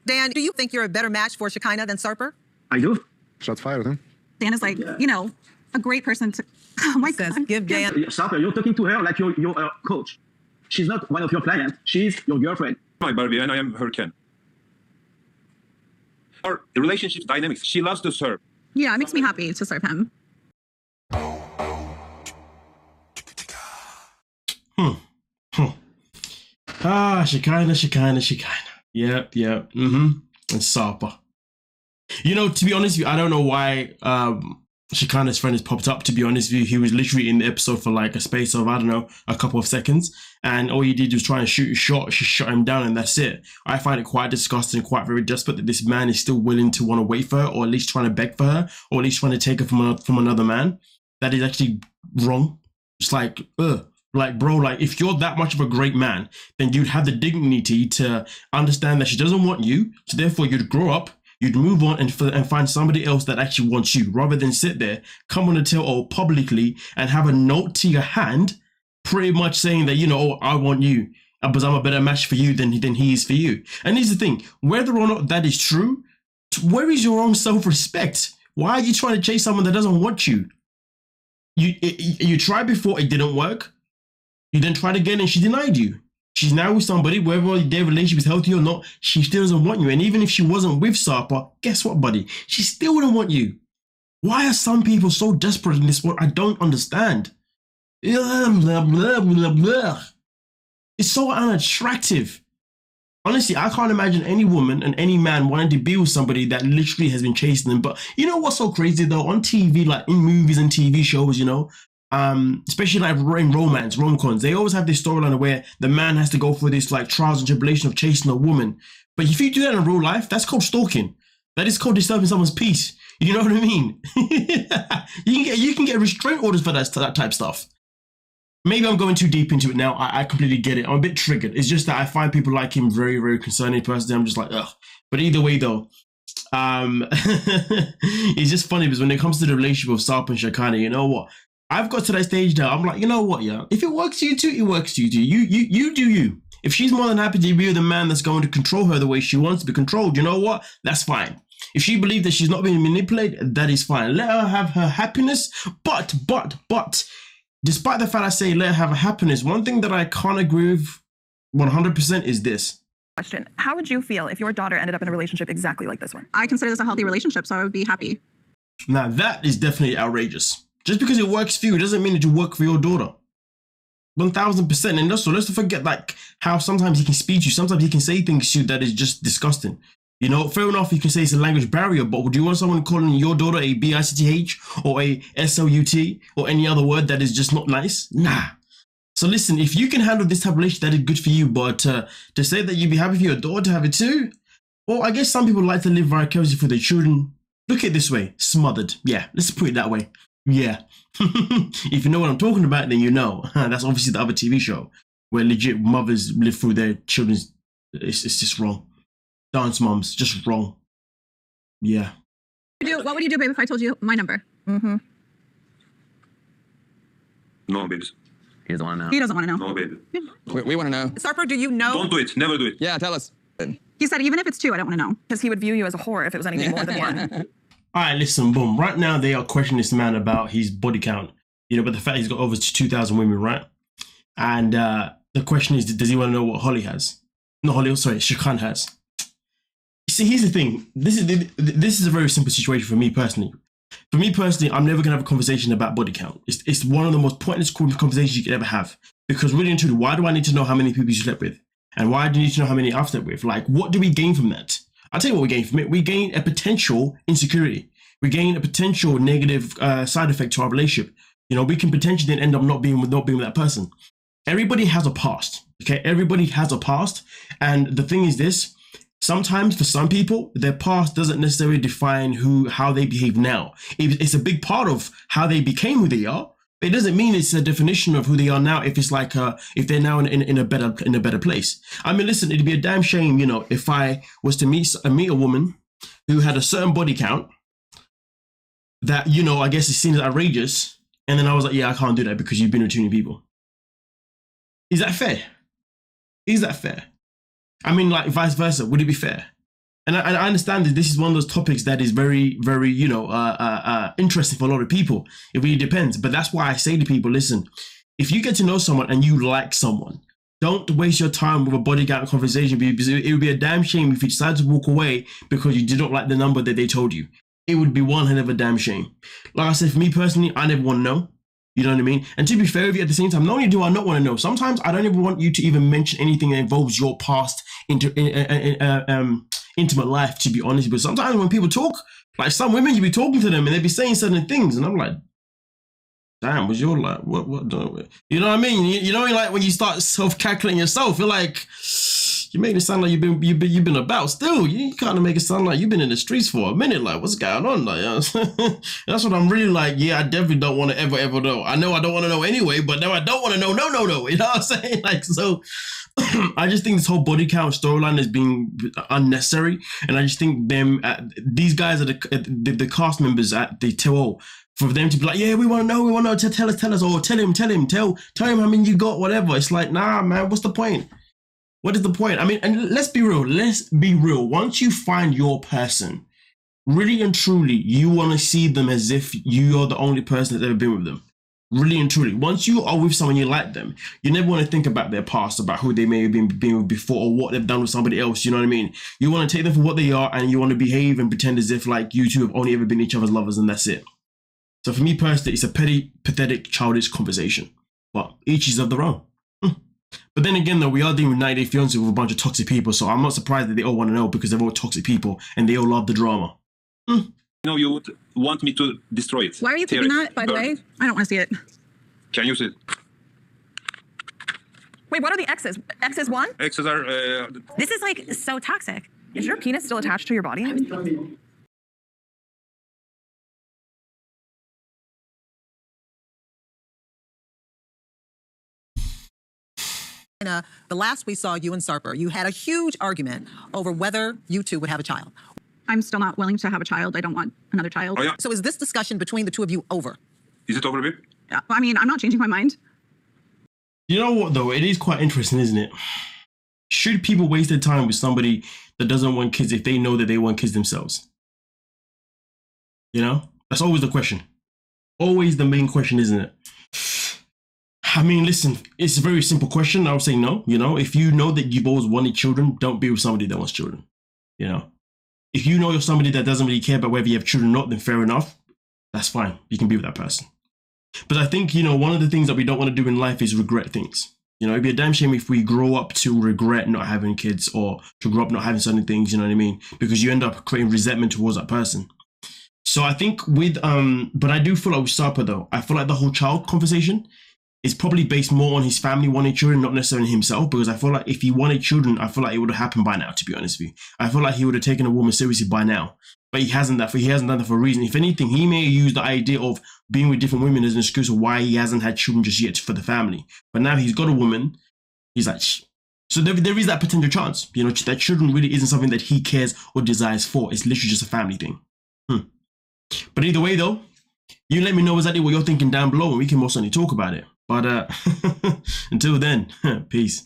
Dan, do you think you're a better match for Shekinah than Sarper? I do. Shots fired, huh? Dan is like, you know, a great person to. Oh my God. Give Dan. Sarper, you're talking to her like you're a coach. She's not one of your clients. She's your girlfriend. My Barbie, and I am her Ken. Our relationship dynamics. She loves to serve. Yeah, it makes me happy to serve him. Shekinah. Yep. And Sarper. You know, to be honest with you, I don't know why Shekinah's friend has popped up, to be honest with you. He was literally in the episode for like a space of, I don't know, a couple of seconds. And all he did was try and shoot a shot. She shot him down and that's it. I find it quite disgusting, quite very desperate that this man is still willing to want to wait for her, or at least trying to beg for her, or at least trying to take her from another man. That is actually wrong. It's like, like, bro, like, if you're that much of a great man, then you'd have the dignity to understand that she doesn't want you. So therefore you'd grow up, you'd move on and find somebody else that actually wants you, rather than sit there, come on the tail publicly and have a note to your hand, pretty much saying that, you know, oh, I want you, because I'm a better match for you than he is for you. And here's the thing, whether or not that is true, where is your own self-respect? Why are you trying to chase someone that doesn't want you? You tried before, it didn't work. You then tried again and she denied you. She's now with somebody, whether their relationship is healthy or not, she still doesn't want you. And even if she wasn't with Sarper, guess what, buddy? She still wouldn't want you. Why are some people so desperate in this world? I don't understand. It's so unattractive. Honestly, I can't imagine any woman and any man wanting to be with somebody that literally has been chasing them. But you know what's so crazy though? On TV, like in movies and TV shows, you know, especially like in romance, rom-coms, they always have this storyline where the man has to go through this like trials and tribulation of chasing a woman. But if you do that in real life, that's called stalking. That is called disturbing someone's peace. You know what I mean? you can get restraint orders for that type of stuff. Maybe I'm going too deep into it now. I completely get it. I'm a bit triggered. It's just that I find people like him very, very concerning. Personally, I'm just like, ugh. But either way, though, it's just funny because when it comes to the relationship of Sarper and Shekinah, you know what? I've got to that stage now. I'm like, you know what, yeah? If it works for you too, it works for you too. You do you. If she's more than happy to be with a man that's going to control her the way she wants to be controlled, you know what? That's fine. If she believes that she's not being manipulated, that is fine. Let her have her happiness. But, despite the fact I say let her have a happiness, one thing that I can't agree with 100% is this. Question. How would you feel if your daughter ended up in a relationship exactly like this one? I consider this a healthy relationship, so I would be happy. Now that is definitely outrageous. Just because it works for you doesn't mean it will work for your daughter. 1000%. And also, let's not forget like how sometimes he can speak to you, sometimes he can say things to you that is just disgusting. You know, fair enough, you can say it's a language barrier, but would you want someone calling your daughter a B-I-C-T-H or a S-O-U-T or any other word that is just not nice? Nah. So listen, if you can handle this type of relationship, that is good for you, but to say that you'd be happy for your daughter to have it too, well, I guess some people like to live vicariously for their children. Look at it this way, smothered. Yeah, let's put it that way. Yeah. If you know what I'm talking about, then you know. That's obviously the other TV show where legit mothers live through their children's, it's just wrong. Dance moms, just wrong. Yeah. What would you do, babe, if I told you my number? Mm-hmm. No, babes. He doesn't want to know. He doesn't want to know. No, baby. We want to know. Sarper, do you know? Don't do it. Never do it. Yeah, tell us. He said even if it's 2, I don't want to know. Because he would view you as a whore if it was anything more than one. All right, listen, boom. Right now, they are questioning this man about his body count. You know, but the fact he's got over 2,000 women, right? And the question is, does he want to know what Holly has? Not Holly, sorry, Shekinah has. See, here's the thing. This is a very simple situation for me personally. For me personally, I'm never gonna have a conversation about body count. It's one of the most pointless conversations you could ever have. Because really and truly, why do I need to know how many people you slept with? And why do you need to know how many I've slept with? Like, what do we gain from that? I'll tell you what we gain from it. We gain a potential insecurity. We gain a potential negative side effect to our relationship. You know, we can potentially then end up not being with that person. Everybody has a past. Okay, everybody has a past, and the thing is this. Sometimes for some people, their past doesn't necessarily define how they behave now. It's a big part of how they became who they are. But it doesn't mean it's a definition of who they are now. If it's like if they're now in a better place. I mean, listen, it'd be a damn shame, you know, if I was to meet a woman who had a certain body count that, you know, I guess is seen as outrageous, and then I was like, yeah, I can't do that because you've been with too many people. Is that fair? Is that fair? I mean, like, vice versa, would it be fair? And I understand that this is one of those topics that is very, very, you know, interesting for a lot of people. It really depends. But that's why I say to people, listen, if you get to know someone and you like someone, don't waste your time with a body count conversation, because it would be a damn shame if you decide to walk away because you didn't like the number that they told you. It would be one hell of a damn shame. Like I said, for me personally, I never want to know. You know what I mean? And to be fair with you, at the same time, not only do I not want to know, sometimes I don't even want you to even mention anything that involves your past intimate life, to be honest. But sometimes when people talk, like some women, you be talking to them and they be saying certain things, and I'm like, damn, was your like what you know what I mean? You know, like when you start self-calculating yourself, you're like, you make it sound like you've been about. Still, you kind of make it sound like you've been in the streets for a minute. Like, what's going on? Like, that's what I'm really like. Yeah, I definitely don't want to ever know. I know I don't want to know anyway, but now I don't want to know. No. You know what I'm saying? Like, so I just think this whole body count storyline is being unnecessary, and I just think these guys are the cast members at the TO. For them to be like, yeah, we want to know, tell us, or tell him how many you got, whatever. It's like, nah, man, what's the point? What is the point? I mean, and let's be real. Once you find your person, really and truly, you want to see them as if you are the only person that's ever been with them. Really and truly. Once you are with someone you like them, you never want to think about their past, about who they may have been with before or what they've done with somebody else. You know what I mean? You want to take them for what they are, and you want to behave and pretend as if like you two have only ever been each other's lovers, and that's it. So for me personally, it's a petty, pathetic, childish conversation. But each is of their own. But then again, though, we are dealing with 90 Day Fiancé with a bunch of toxic people, so I'm not surprised that they all want to know, because they're all toxic people and they all love the drama. No, you would want me to destroy it. Why are you Tear taking it, that, by the burn way? it. I don't want to see it. Can you see it? Wait, what are the X's? X's one? Exes are... This is like so toxic. Is your penis still attached to your body? The last we saw you and Sarper, you had a huge argument over whether you two would have a child. I'm still not willing to have a child. I don't want another child. Oh, yeah. So is this discussion between the two of you over? Is it over, babe? Yeah, I mean, I'm not changing my mind. You know what, though? It is quite interesting, isn't it? Should people waste their time with somebody that doesn't want kids if they know that they want kids themselves? You know? That's always the question. Always the main question, isn't it? I mean, listen, it's a very simple question. I would say no. You know, if you know that you've always wanted children, don't be with somebody that wants children. You know, if you know you're somebody that doesn't really care about whether you have children or not, then fair enough. That's fine. You can be with that person. But I think, you know, one of the things that we don't want to do in life is regret things. You know, it'd be a damn shame if we grow up to regret not having kids, or to grow up not having certain things, you know what I mean? Because you end up creating resentment towards that person. So I think with, but I do feel like with Sarper though, I feel like the whole child conversation is probably based more on his family wanting children, not necessarily himself, because I feel like if he wanted children, I feel like it would have happened by now, to be honest with you. I feel like he would have taken a woman seriously by now, but he hasn't done that for a reason. If anything, he may use the idea of being with different women as an excuse of why he hasn't had children just yet for the family. But now he's got a woman, he's like, shh. So there is that potential chance, you know, that children really isn't something that he cares or desires for. It's literally just a family thing. But either way though, you let me know exactly what you're thinking down below and we can most certainly talk about it. But until then, peace.